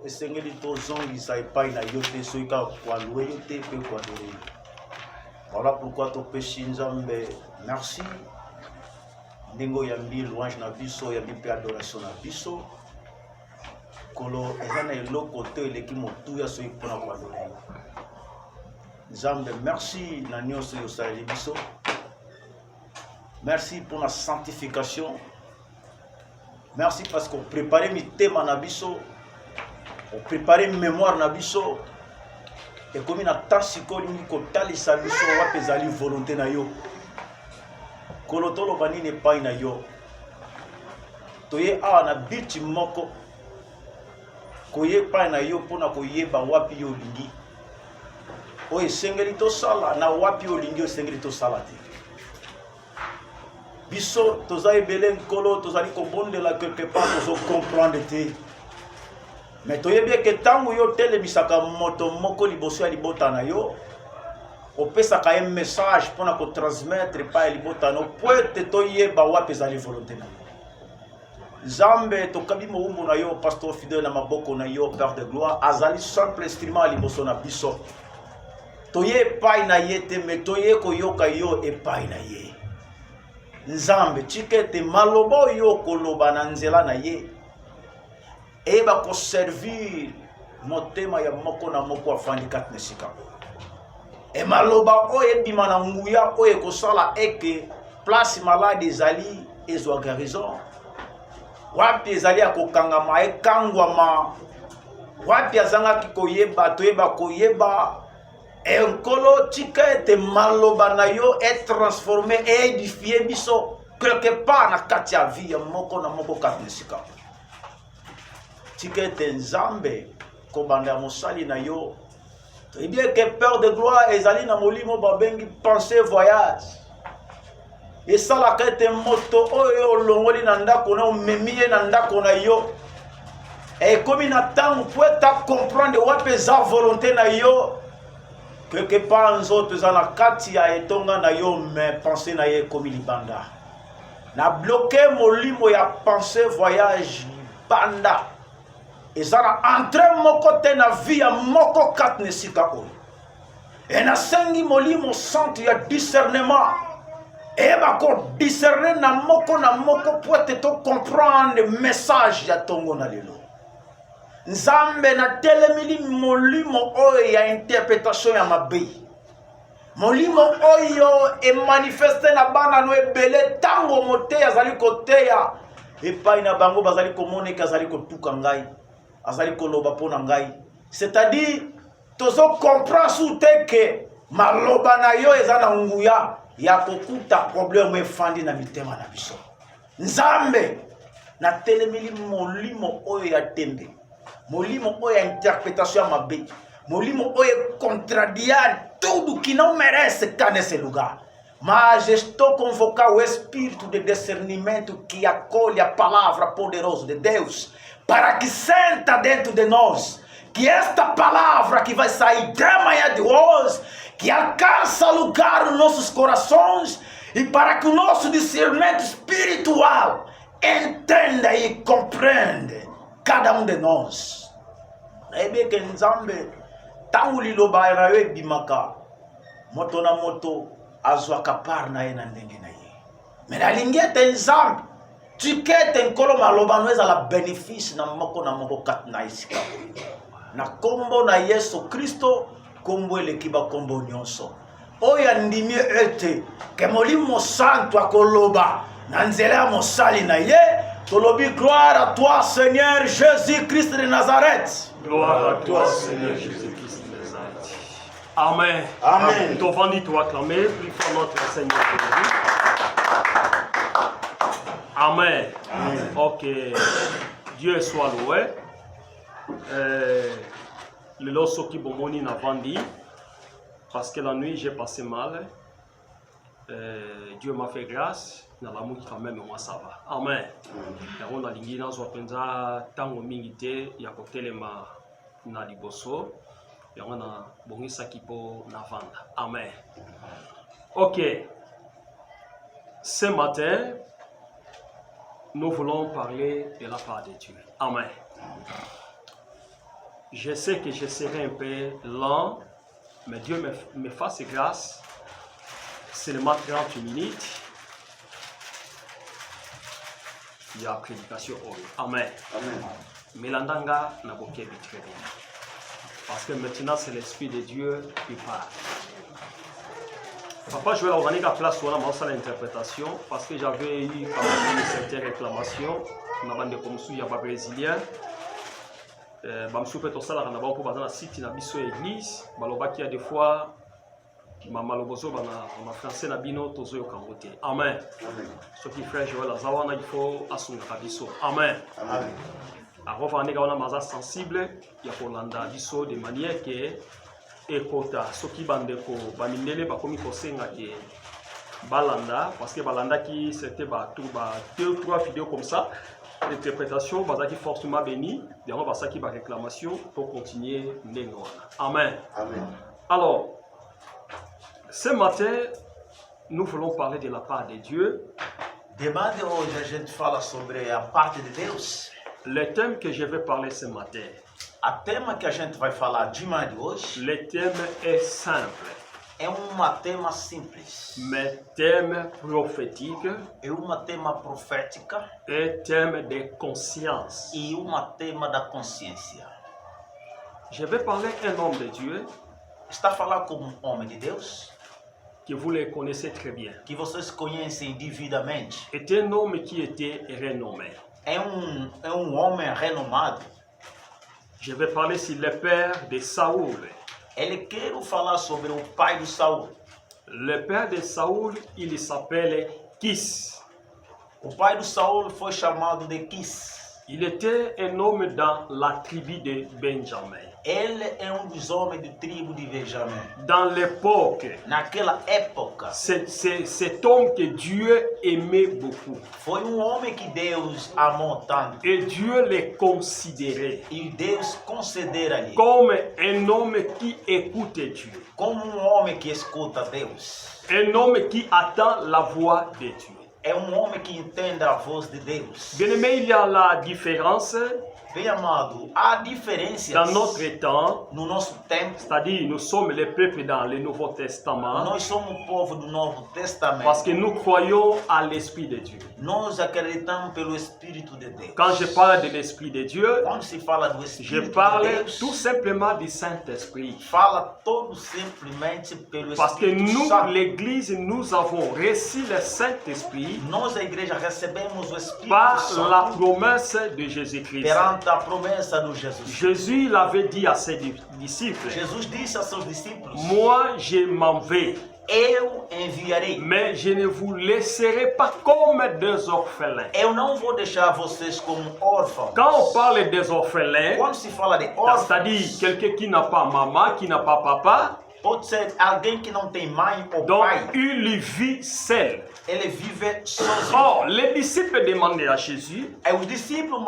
esengeli tozongisa epai na yo te soki kaka koalue yo te mpe koadore. Voilà pourquoi topesi Nzambe merci ndenge oyambi louange na biso oyambi mpe adoration na biso kolo eza na eloko te eleki motuya soki mpona koadore yo. Nzambe merci na nyonso oyo osaleli biso. Merci pour la sanctification. Merci parce qu'on préparait mes thèmes en abisso. On préparait mémoire en abisso. Et comme il a tant si qu'on tali sa bisso, on va peser volonté na yo. Kolotolo bani ne pas na yo. Toye a na biti moko. Koye pa na yo pona koye ba wapi yo lingi. Oye sengelito sala na wapi yo lingi o sengelito sala te. Biso toza ebele nkolo tozali kobondela quelque part tozo comprendre te. Mais toyebi ke tango yo telemisaka moto moko liboso ya libota na yo opesaka un message pona ko transmettre pa libota no poete toyeba wapi ezali volonté na yo. Nzambe tokabi moumbu na yo pasteur fidèle na maboko na yo père de gloire azali simple instrument liboso na biso. Toye epai na ye te me toye koyoka yo epai na ye. Nzambe chikete malobo yo koloba na nzela na ye eba ko servir motema ya moko na moko afandi katne sika e maloba oye bima na nguya oye ko sala eke place malade ezali ezwa guérison wapi ezali akokangama ekangwama wapi azanga kikoyeba toyeba koyeba Enkolo chikete maloba na yo est transformé et édifié biso quelque part na kati ya vie ya moko na moko katnesika. Chikete Nzambe kobanda mosali na yo. Et bien que peur de gloire ezali na molimo babengi penser voyage. Et ça la kete moto oyo longoli na ndako na omemiye na ndako na yo. Et comme na temps pour ta comprendre wapi za volonté na yo. Quelque part nzoto za na kati ya etonga na yo mais penser na ye comme libanda na bloquer molimo ya penser voyage banda ezana entrer moko te na vie ya moko katne sika oyo et na sengi molimo centre ya discernement et ba ko discerner na moko pour te comprendre message ya tongo na lelo. Nzambe na telemili molimo oyo ya interprétation ya mabe. Molimo oyo e manifeste na bana no ebele tango mote azali koteya epai na bango bazali komoneka azali kotuka ngai azali koloba pona ngai. C'est-à-dire tozo comprendre sous que maloba na yo eza na nguya ya kokuta problème efandi na mitema na biso. Nzambe na telemili molimo oyo ya tembe. Molimo oyo interprétation ya mabe. Molimo oyo contradiar tudo que não merece estar nesse lugar. Mas estou convocar o espírito de discernimento que acolhe a palavra poderosa de Deus para que senta dentro de nós. Que esta palavra que vai sair da manhã de hoje, que alcança lugar nos nossos corações e para que o nosso discernimento espiritual entenda e compreenda cada de nós. Ebe ke Nzambe tangu liloba na yo ebimaka moto na moto azwaka par na ye na ndenge na ye. Mais na lingete Nzambe tikete nkolo maloba no ezala bénéfice na moko kat na isika. Na kombo na Yesu Kristo kombo eleki ba kombo nyonso. Oya ndimi ete ke molimo santo akoloba na nzela ya mosali na ye. Tolobi gloire à toi Seigneur Jésus-Christ de Nazareth. Gloire à toi Seigneur Jésus-Christ de Nazareth. Amen. Amen. Devant nous, tu acclamer plus fort notre Seigneur Jésus. Amen. Amen. Ok. Dieu soit loué. Le loso qui bomoni n'a vendu parce que la nuit j'ai passé mal. Dieu m'a fait grâce. Na l'amour quand même moi ça va. Amen. On a lingi na zo penza tango mingi te ya kotelema na liboso. Ya on a bongisa kipo na vanda. Amen. OK. Ce matin nous voulons parler de la part de Dieu. Amen. Je sais que je serai un peu lent, mais Dieu me fasse grâce. Seulement 30 minutes. Il y a prédication. Amen. Amen. Melandanga n'a pas très bien. Parce que maintenant, c'est l'Esprit de Dieu qui parle. Papa, je vais organiser la place pour l'interprétation parce que j'avais eu quand même certaines réclamations. On a bande comme il y a pas brésilien. Je suis ça là on pour dans la site na biso église. Baloba qui a des fois malobozo en français na bino tozo yokangote. Amen. Ce qui frère Joël Azawana il faut asunga biso. Amen. Amen. Alors on est maza sensible ya kolanda biso de manière que ekota soki bandeko bamindele bakomi kosenga ke balanda parce que balanda qui c'était ba 2 ou 3 vidéos comme ça l'interprétation bazaki fortement béni derrière basaki ba réclamation pour continuer ndenge wana. Amen. Amen. Alors ce matin nous voulons parler de la part de Dieu. Demande hoje a gente fala sobre a parte de Deus. Le thème que je vais parler ce matin. A tema que a gente vai falar de manhã de hoje Le thème est simple. é tema simples. Mais thème prophétique É tema profética et thème de conscience. e tema da consciência. Je vais parler un homme de Dieu Está a falar como homem de Deus, que vous le connaissez très bien. que vocês conhecem devidamente. Est un homme qui était renommé. É homem renomado. Je vais parler sur le père de Saoul. Ele quero falar sobre o pai de Saul. Le père de Saoul, il s'appelle Kis. O pai de Saul foi chamado de Quis. Il était un homme dans la tribu de Benjamin. Ele é dos homens da tribo de Benjamim. Dans l'époque, Naquela época, c'est cet homme que Dieu aimait beaucoup. foi homem que Deus amou tanto. Et Dieu le considérait E Deus concedera-lhe comme un homme qui écoute Dieu. como homem que escuta Deus. Un homme qui attend la voix de Dieu. É homem que entende a voz de Deus. Bien aimé, il y a la différence Bem amado, há diferenças dans notre temps, no nosso tempo. c'est-à-dire nous sommes les peuples dans le Nouveau Testament, Nós somos o povo do Novo Testamento. parce que nous croyons à l'Esprit de Dieu. Nós acreditamos pelo Espírito de Deus. Quand je parle de l'Esprit de Dieu, Quando se fala do je Espírito parle de Deus, tout simplement du Saint-Esprit. fala todo simplesmente pelo Parce que Espírito nous, Santo. l'Église, nous avons reçu le Saint-Esprit Nós, a igreja, recebemos o Espírito par Santo la promesse de Jésus-Christ. perante a promessa de Jesus. Jésus l'avait dit à ses disciples, Jesus disse a seus discípulos: moi je m'en vais, Eu enviarei. mais je ne vous laisserai pas comme des orphelins. Eu não vou deixar vocês como órfãos. Quand on parle des orphelins, Quando se fala de órfãos, c'est-à-dire quelqu'un qui n'a pas maman, qui n'a pas papa, pode ser alguém que não tem mãe ou donc pai. il vit seul. Ele vive sozinho. Or, les disciples demandaient à Jésus, Aí os discípulos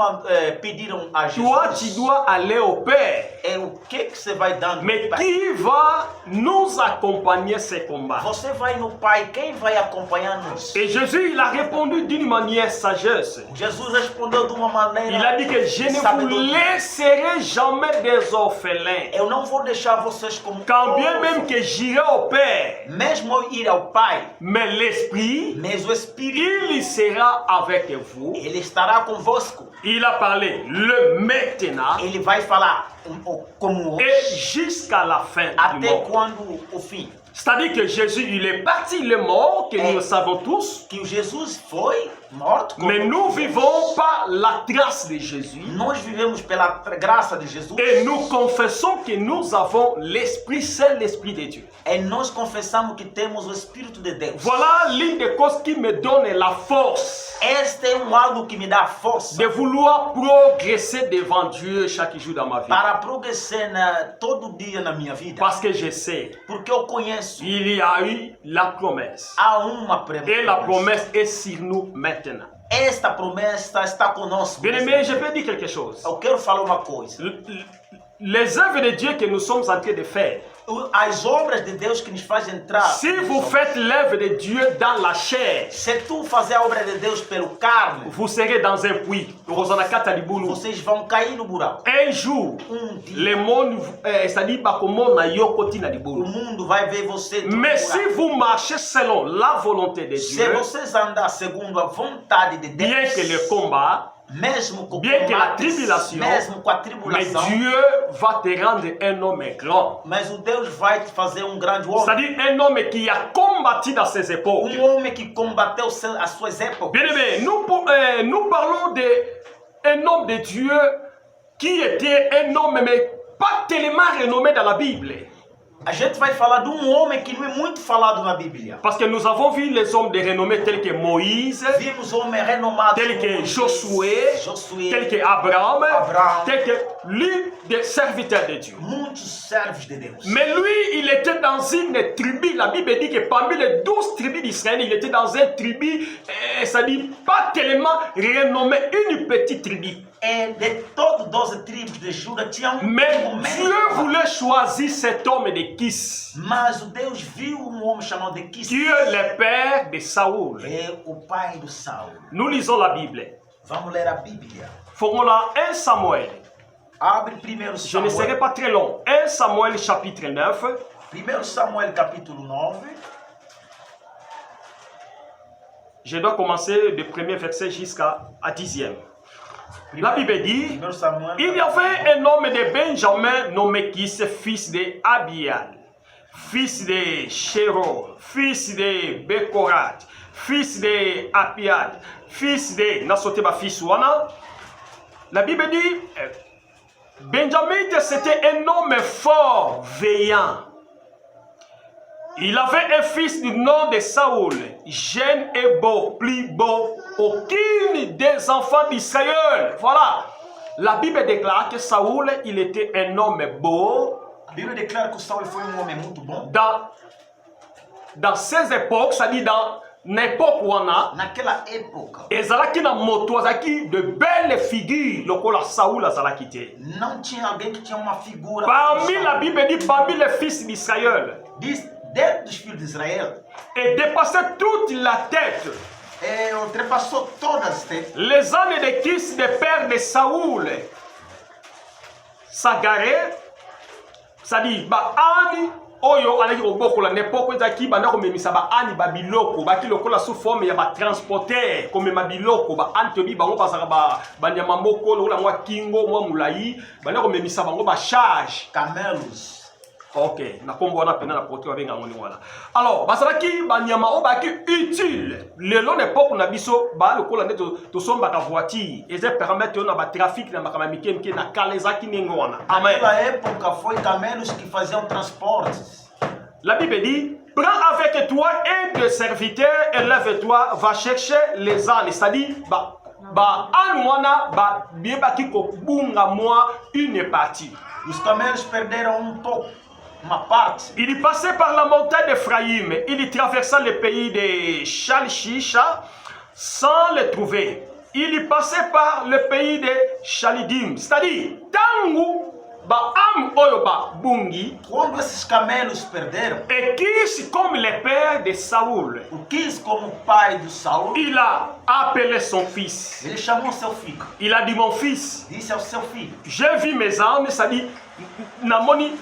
pediram a toi tu Jesus: dois aller au Père, o que você vai dando mais no Pai? qui va nous accompagner ces combats? Você vai no Pai, quem vai acompanhar-nos? Et Jésus, il a répondu d'une manière sagesse. Jesus respondeu de uma maneira. Il a dit que je ne vous sabedoria. laisserai jamais des orphelins. Eu não vou deixar vocês como Quand bien órfãos. même que j'irai au Père, Mesmo eu ir ao Pai, mais l'Esprit, mas o Espírito, il sera avec vous. ele estará convosco. Il a parlé le maintenant Ele vai falar como et jusqu'à la fin du até monde. quando o fim. C'est-à-dire que Jésus, il est parti, il est mort, que nous le savons tous. Que o Jesus foi morto. Mais nous vivons par la grâce de Jésus. Nós vivemos pela graça de Jesus. Et nous confessons que nous avons l'Esprit, c'est l'Esprit de Dieu. E nós confessamos que temos o Espírito de Deus. Voilà l'une des causes qui me donne la force Este é algo que me dá força de vouloir progresser devant Dieu chaque jour dans ma vie. para progredir todo dia na minha vida. Parce que je sais, Porque eu conheço, il y a eu la promesse. há uma promessa. Et la promesse est sur nous maintenant. Esta promessa está conosco. Bien aimé, je peux dire quelque chose. Eu quero falar uma coisa. les œuvres de Dieu que nous sommes en train de faire. As obras de Deus que nos fazem entrar. Si vous faites l'œuvre de Dieu dans la chair, Se tu fazer a obra de Deus pelo carne, vous serez dans un puits. vocês vão cair no buraco. Un jour, Dia, le monde, c'est-à-dire o mundo vai ver você. Mais si vous marchez selon la volonté de Se Dieu, vocês andar segundo a vontade de Deus, bien que le combat, mesmo com bien que la combates, tribulação, mesmo com a mais tribulação, Dieu va te rendre un homme grand. mas o Deus vai te fazer grande homem. C'est-à-dire un homme qui a combattu dans ses époques. Homem que combateu as suas épocas. Bien aimé, nous parlons d'un homme de Dieu qui était un homme, mais pas tellement renommé dans la Bible. A gente vai falar de homem que não é muito falado na Bíblia. Parce que nous avons vu les hommes de renommée tels que Moïse, Vimos homens renomados tels que como Josué, Josué, tels que Abraham, Abraham. tels que lui, des serviteurs de Dieu. muitos servos de Deus. Mais lui, il était dans une tribu. La Bible dit que parmi les 12 tribus d'Israël, il était dans une tribu, ça dit pas tellement renommé, une petite tribu. E de todas 12 tribos de Judá tinha Mais homem. Dieu voulait choisir cet homme de Kis, Mas o Deus viu homem chamado de Quis. qui est le père de Saoul. É o pai do Saul. Nous lisons la Bible. Vamos ler a Bíblia. Faisons là 1 Samuel. Abre primeiro Je ne serai Samuel. pas très long. 1 Samuel chapitre 9. Primeiro Samuel capítulo 9. Je dois commencer du premier verset jusqu'à 10e. La Bible dit, Primeiro Samuel. il y avait un homme de Benjamin nommé Kis, fils de Abial, fils de Shero, fils de Bekorat, fils de Apiad, fils de Nasoteba, fils Wana. La Bible dit, Benjamin c'était un homme fort, veillant. Il avait un fils du nom de Saoul, jeune et beau, plus beau aucun des enfants d'Israël. Voilà. La Bible déclare que Saoul, il était un homme beau. A Bíblia declara que o Saul foi homem muito bom. Dans ces époques, c'est-à-dire dans l'époque où on a, Naquela época, ezalaki na moto azalaki de belles figures, lokola Saoul azalaki te. não tinha alguém que tinha uma figura. Parmi la Bible dit, parmi les fils d'Israël, Diz, dentro dos filhos de Israel, et dépassait toute la tête ultrapassou todas as têtes. les ânes de Kis, des pères de Saoul, s'agaraient, c'est-à-dire, ani oyo alaki kobokola n'époque ezaki banda komemisa ani babiloko baki lokola sous forme ya batransporter komema biloko ani tobi bango bazalaka banyama moko lokola mwa kingo mwa mulai banda komemisa bango charge Camelos. ok na kombo wana pena na proté babenga ngoni wana alors bazalaki banyama oyo baki utile lelo na époque na biso lokola nde tosombaka voiture eza permettre yo na batrafic na makambo mike mike na kala ezalaki ndenge wana amen. Naquela época foi camelos que faziam transportes. La Bible dit, prends avec toi un de serviteurs et lève-toi, va chercher les ânes. C'est-à-dire, une partie. Os camelos perderam pouco, uma parte. Il passait par la montagne d'Ephraïm. Il traversa le pays de Chalchisha sans le trouver. Il passait par le pays de Chalidim. C'est-à-dire, Tangu, Quando esses camelos perderam, et Kis comme le père de Saoul, o Quis como pai do Saul, il a appelé son fils. ele chamou seu filho. Il a dit, mon fils, Disse ao seu filho: j'ai vu mes âmes, c'est-à-dire, namoni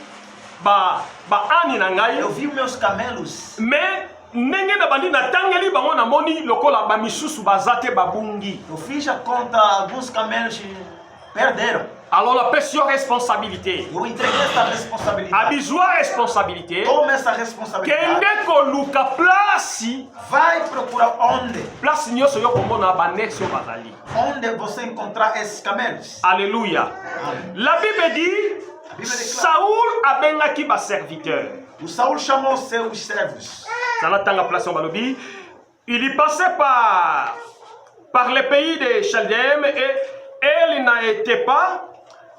ani na ngai, eu vi meus camelos, mais ndenge na bandi natangeli bango namoni lokola bamisusu bazate babungi. eu fiz a conta, alguns camelos perderam. Alors la pression responsabilité. Eu entreguei essa responsabilidade. Abizwa responsabilité. Toma essa responsabilidade. Kende koluka place. Vai procurar onde? Place nyoso yo komona banexo bazali. Onde você encontrar esses camelos? Alléluia. La Bible dit, Saoul a bengaki ba serviteur. O Saul chamou seus servos. Zanatanga place en balobi. Il y passait par le pays de Chaldem et elle n'a été pas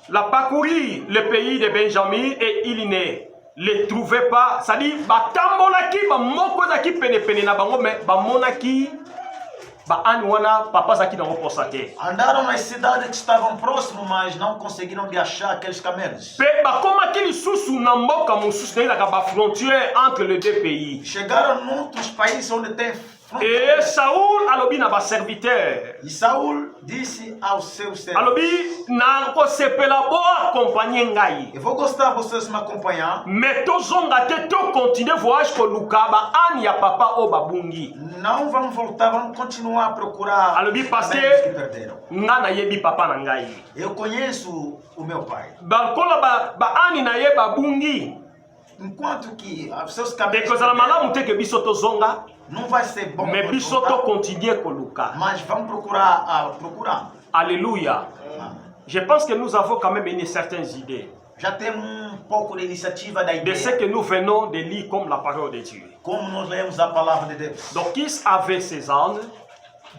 la parcourir le pays de Benjamin et il ne le trouvait pas. C'est-à-dire, batambolaki, bamokozaki pene na bango, mais bamonaki ba ani wana papa zaki na posa te. Andaram nas cidades que estavam próximas, mas não conseguiram de achar aqueles camelos. Pe ba koma ki lisusu na mboka mosusu na ba frontière entre les deux pays. Chegaram em outros países onde tem Et Saoul alobi na ba serviteur. E Saul disse aos seus servos: Alobi na ko sepela bo accompagner ngai. eu vou gostar de vocês me acompanhar. Mais tozonga te to continuer voyage ko lukaba ani ya papa o babungi. Não vamos voltar, vamos continuar a procurar Alobi parce camelos que perderam. nga na yebi papa na ngai. Eu conheço o meu pai. Ba kola ba ani na ye babungi. Enquanto que os seus E camelos kozala malamu te ke biso tozonga. não vai ser bom, Mais vamos biso to voltar, continuer ko luka. mas vamos procurar, Alléluia. Je pense que nous avons quand même une certaine idée Já temos pouco de iniciativa da de ce ideia, que nous venons de lire comme la parole de Dieu. como nós lemos a palavra de Deus. Donc, il avait ses ânes,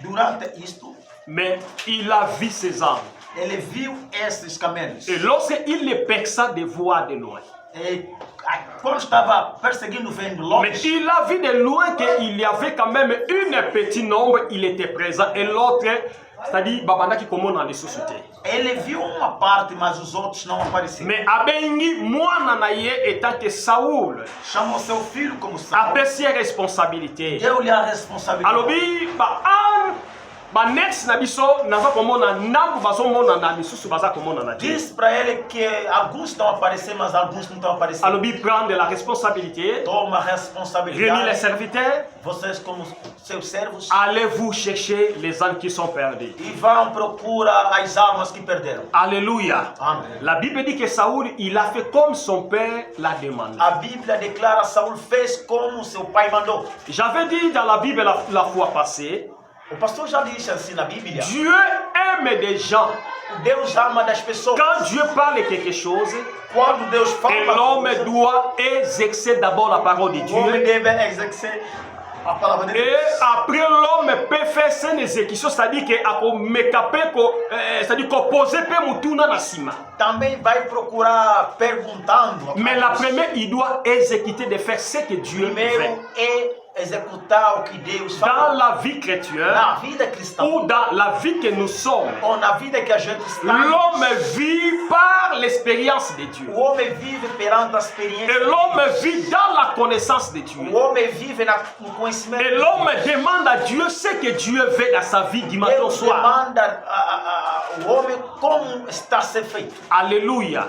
Durante isto, mais il a vu ses ânes. ele viu esses camelos. Et lorsqu'il les perça de voir de loin, E quando estava perseguindo, vendo mais longe, il a vu de loin qu'il y avait quand même une petit nombre, il était présent, et l'autre, c'est-à-dire, babanda qui commande dans les sociétés. ele viu uma parte, mas os outros não apareceram. Mais abengi moana na ye étant que Saoul Chamou seu filho como Saul, a ses responsabilités. deu-lhe a responsabilidade. Alobi ba an ba next na biso naza komona nambu bazomona na misusu baza komona na Dieu. Disse para ele que alguns estão aparecendo, mas alguns não estão aparecendo. Alobi prendre la responsabilité, Toma a réunir les responsabilidade. serviteurs, Vocês, como seus servos, allez-vous chercher les ânes qui sont perdus. e vão procurar as almas que perderam. Alléluia. Amém. La Bible dit que Saoul, il a fait comme son père l'a demandé. A Bíblia declara: Saul fez como seu pai mandou. J'avais dit dans la Bible la fois passée, O pastor já disse assim na Bíblia: Dieu aime des gens. Deus ama das pessoas. Quand Dieu parle quelque chose, Quando Deus et fala, l'homme coisa, doit exercer d'abord la parole de o homem Dieu. deve exercer a palavra de Et Deus. après, l'homme peut faire son exécution, c'est-à-dire c'est-à-dire qu'on pose Mutuna na sima. Também vai procurar perguntando. Mais la première, il doit exécuter de faire ce que Dieu veut. Primeiro é executar o que Deus Dans falou. la vie chrétienne, Na vida cristã, ou dans la vie que nous sommes, ou na vida que a gente está, l'homme vit par l'expérience de Dieu. o homem vive perante a Et experiência. l'homme vit dans la connaissance de Dieu. O homem vive no conhecimento. Et l'homme demande à Dieu ce que Dieu veut dans sa vie du matin au Deus soir. demanda ao homem como está a ser feito. Alléluia.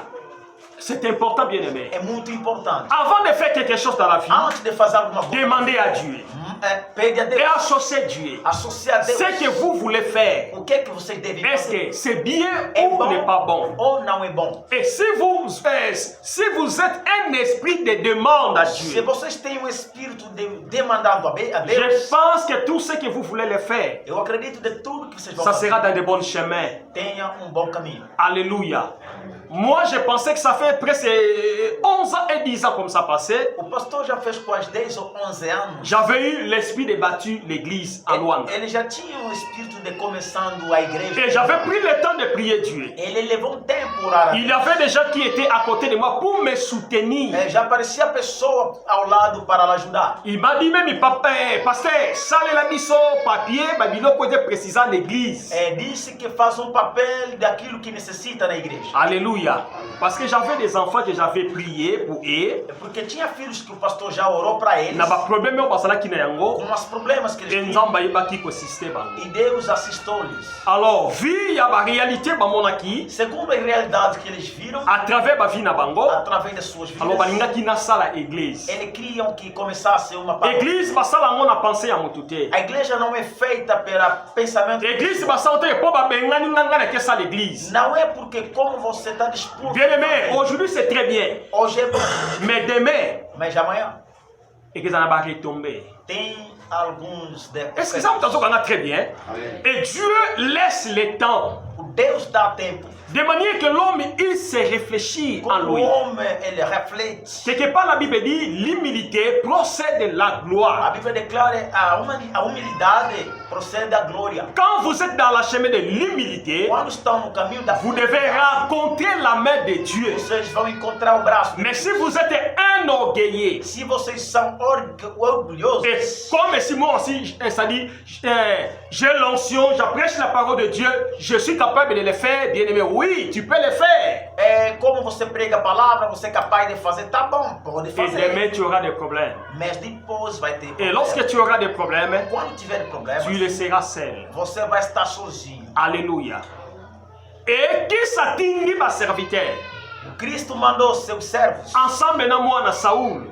C'est important, bien-aimé. É muito importante. Avant de faire quelque chose dans la vie, Antes de fazer alguma coisa, demandez à Dieu. pede a Et Deus. associez Dieu. Associar a Deus. Ce que vous voulez faire, O que é que vocês devem est-ce fazer? que c'est bien É ou bom n'est pas bon? ou não é bom? Et si vous êtes un esprit de demande à Se Dieu, vocês têm um espírito de demandando a je Deus, pense que tout ce que vous voulez le faire, eu acredito de tudo que vocês vão ça fazer. sera dans de bons chemins. Tenha bom caminho. Alléluia. Moi, je pensais que ça fait presque 11 ans et 10 ans comme ça passait. O pastor já fez quase 10 ou 11 anos. J'avais eu l'esprit de bâtir l'église à Luanda. Ele já tinha um espírito de começando a igreja. Et j'avais pris le temps de prier Dieu. Ele levou um tempo para orar. Il y avait des gens qui étaient à côté de moi pour me soutenir. Já aparecia pessoa ao lado para l'ajudar. Il m'a dit même, papa, pasteur, sale la biso, papier, babilo, quoi de précisant l'église. Disse que faz papel daquilo que necessita na igreja. Alléluia. Parce que j'avais des enfants que j'avais prié pour eux. Porque tinha filhos que o pastor já orou para eles. Na ba problème au basala ki na yango. Com os problemas que eles Et tinham. nzamba yeba ki ko système bango. E Deus assistou-lhes. Alors, vu ya ba réalité ba monaki Segundo a realidade que eles viram, à travers ba vie na bango. através das suas vidas, Alors balinga ki na sala église. eles criam que começasse uma Église basala ngo na penser ya mutute. A igreja não é feita pelo pensamento. Église basala te po ba bengani nganga na kesa l'église. Não é porque como você está disposto. Bien aimé, aujourd'hui c'est très bien. Hoje é bom, Mais demain, mas amanhã église na ba retomber. tem alguns Est-ce que ça vous entend très bien? Et Dieu laisse le temps. Deus dá tempo. De manière que l'homme, il se réfléchit en lui. L'homme, elle reflète. Quelque part, la Bible dit, l'humilité procède de la gloire. A Bíblia declara a humildade procede da glória. Quand vous êtes dans la chemin de l'humilité, Quando estão no caminho da vous devez rencontrer la main de Dieu. vocês vão encontrar o braço. Mais si vous êtes un orgueilleux, Se vocês são orgulhosos, et comme si moi aussi, ça dit, j'ai l'onction, j'apprêche la parole de Dieu, je suis capable de le faire, bien aimé, oui, tu peux le faire. como você prega a palavra, você é capaz de fazer, tá bom, pode Et fazer. demain, tu auras des problèmes. Mas depois vai ter Et problema. lorsque tu auras des problèmes, Quando tiver problema, tu le seras seul. você vai estar sozinho. Alléluia. Et qui s'attingue ma serviteur? O Cristo mandou seus servos, Ensemble, na moi, na Saúl.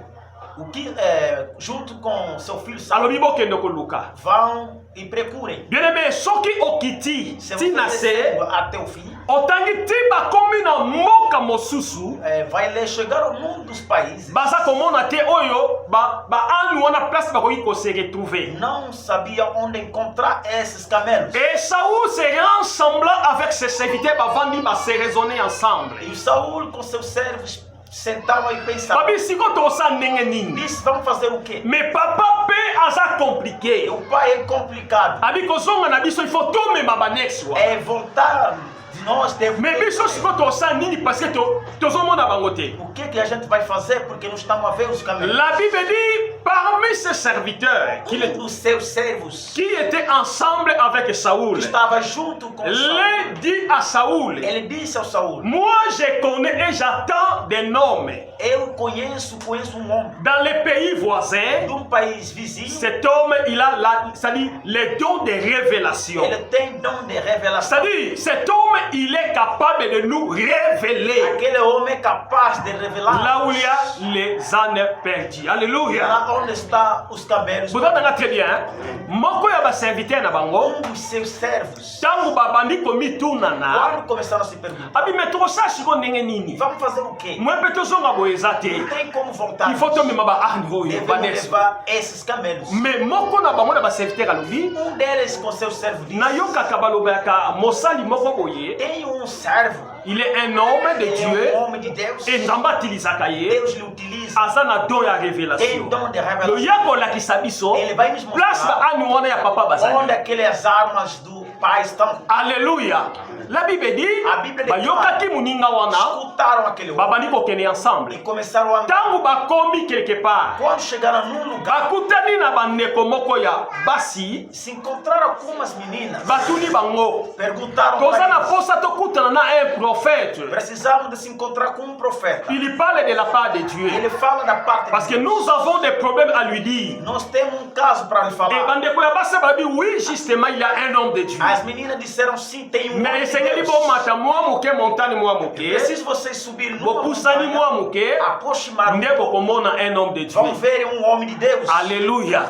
junto com seu filho Saul, Alors, bibo kende ko luka. vão e procurem. Bien aimé, soki okiti, Se tina você se, descendo até o fim, otangi tiba komi na moka mosusu, vai lhe chegar ao mundo dos países. baza komona te oyo, ba anu wana place bakoki ko se retrouver. Não sabia onde encontrar esses camelos. Et Saúl se rassembla avec ses serviteurs, bavandi ba se raisonner ensemble. E o Saul com seus servos sentavam e pensavam: Babi siko tosa ndenge nini. disse, vamos fazer o quê? Mais papa pe aza compliqué. O pai é complicado. Abi kozonga na biso il faut tomema ba next wa. É voltar de nós. Mais biso siko tosa nini parce que tozomona bango te. O que a gente vai fazer? Porque não estamos a ver os camelos. La Bible dit parmi ses serviteurs Dos seus servos qui étaient ensemble avec Saoul, estava junto com Saul. l'un dit à Saoul, Ele disse ao Saul: moi je connais et j'attends des noms eu conheço homem dans les pays voisins. de país vizinho. Cet homme, il a c'est-à-dire les dons de révélation. Ele tem dom de revelação. C'est-à-dire, cet homme, il est capable de nous révéler Aquele homem é capaz de revelar là où il y a les ânes perdus. Alléluia. lá onde está os camelos. Vous entendez très bien. Moko ya ba serviteur na bango. Dos seus servos. Tango babandi komi tunana. Quando começaram a se perguntar: Abi metro sa shiko ndenge nini. vamos fazer o quê? Moi pe tozonga boyeza te. Não tem como voltar. Il faut to mema ba ani oyo Devemos banex. levar esses camelos. Mais moko na bango na ba serviteur alobi. Deles com seus servos disse: Nayoka kabalobaka mosali moko boye. tem servo. Il est un homme de Dieu. Homem de Deus. Et nzamba tilizaka ye. Deus lhe utiliza. Asa na don ya Tem révélation. dom de Le revelação. yakolakisa biso. Ele vai nos Place ba mostrar ani wana ya papa onde bazali. aquelas armas do pai estão. Alléluia. La Bible dit, A Bible déclare, bayokaki muninga wana, escutaram aquele homem babandi kokende ensemble. e começaram a andar. Tango bakomi quelque part, Quando chegaram num lugar, bakutani na bandeko moko ya basi, se encontraram com umas meninas. batuni bango. Perguntaram Toza na para eles: posa tokutana na un prophète. precisamos de se encontrar com profeta. Il parle de la part de Dieu. Ele fala da parte Parce de que Deus. nous avons des problèmes à lui dire. Nós temos caso para lhe Et falar. bandeko ya basi babi, oui, justement, il y a un homme de Dieu. As meninas disseram sim, tem homem Mais de Seigneur dit, Deus. bon, mata moi moke, montagne moi moke. Preciso vocês subir numa Bopusani moi montanha, moke. aproximar Ndeko komona un homme de Dieu. vão ver homem de Deus. Alléluia.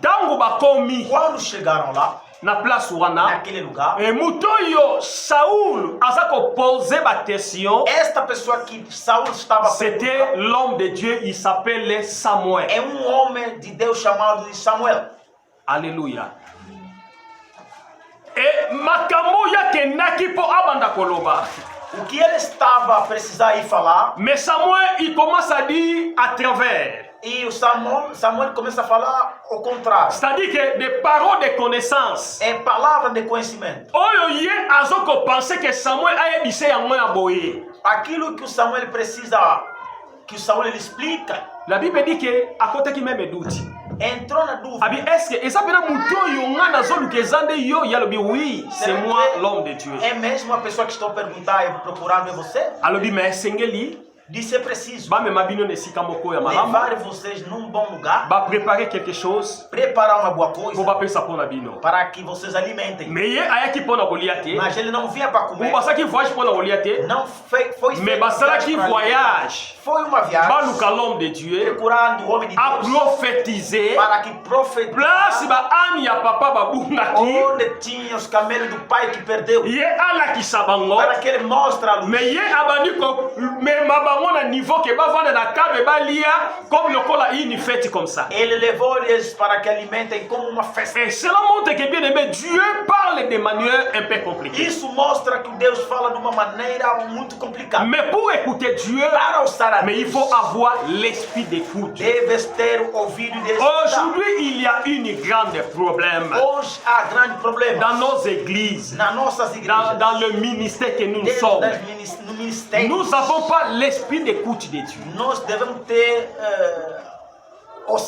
Tango bakomi Quando chegaram lá, na place wana, naquele lugar, et mutoyo Saoul azako poser ba question. esta pessoa que Saul estava C'était l'homme de Dieu, il s'appelait Samuel. é homem de Deus chamado de Samuel. Alléluia. Et makambo yake naki po abanda koloba. O que ele estava a precisar ir falar, Mais Samuel, il commence à dire à travers. e o Samuel começa a falar o contrário. C'est-à-dire que des paroles de connaissance. É palavra de conhecimento. Oyo ye azoko penser que Samuel a ebise yango ya boye. Aquilo que o Samuel precisa, que o Samuel ele explica, La Bible dit que à côté qui même doute. entrou na dúvida. Abi est-ce que esa pena mutoyo ngana zoluke zande yo yalobi oui, c'est Será moi que l'homme de Dieu. É mesmo a pessoa que estou a perguntar e procurando é você? Alobi mais sengeli Disse é preciso ba mema bino nesika moko ya malamu. levar vocês num bom lugar, Ba préparer quelque chose preparar uma boa pour coisa ba pesa pona bino. para que vocês alimentem. Mais ye ayaki pona kolia te. Mas ele não vinha para comer, Vous pensez qu'il voyage pona kolia te? não foi Mais basala qui para alimentar. voyage. Foi uma viagem Baluka l'homme de Dieu procurando o homem de a Deus prophétiser. para que profetizasse Place ba ani ya papa babungaki. onde tinha os camelos do pai que perdeu, Ye ala kisabango. para que ele mostre a luz. Mais ye abandi ko me maba bango na niveau que bavanda na table balia comme lokola une fête comme ça. Ele levou-lhes para que alimentem como uma festa. Et cela montre que bien aimé Dieu parle de manière un peu compliquée. Isso mostra que Deus fala de uma maneira muito complicada. Mais pour écouter Dieu, Para ouvir a mais il faut avoir l'esprit d'écoute. deves ter o ouvido de escutar. Aujourd'hui, il y a une grande problème Hoje há grande problema dans nos églises, nas nossas igrejas, dans le ministère que nous dentro sommes. no ministério. Nous n'avons pas l'esprit d'écoute de Dieu. Nós devemos ter o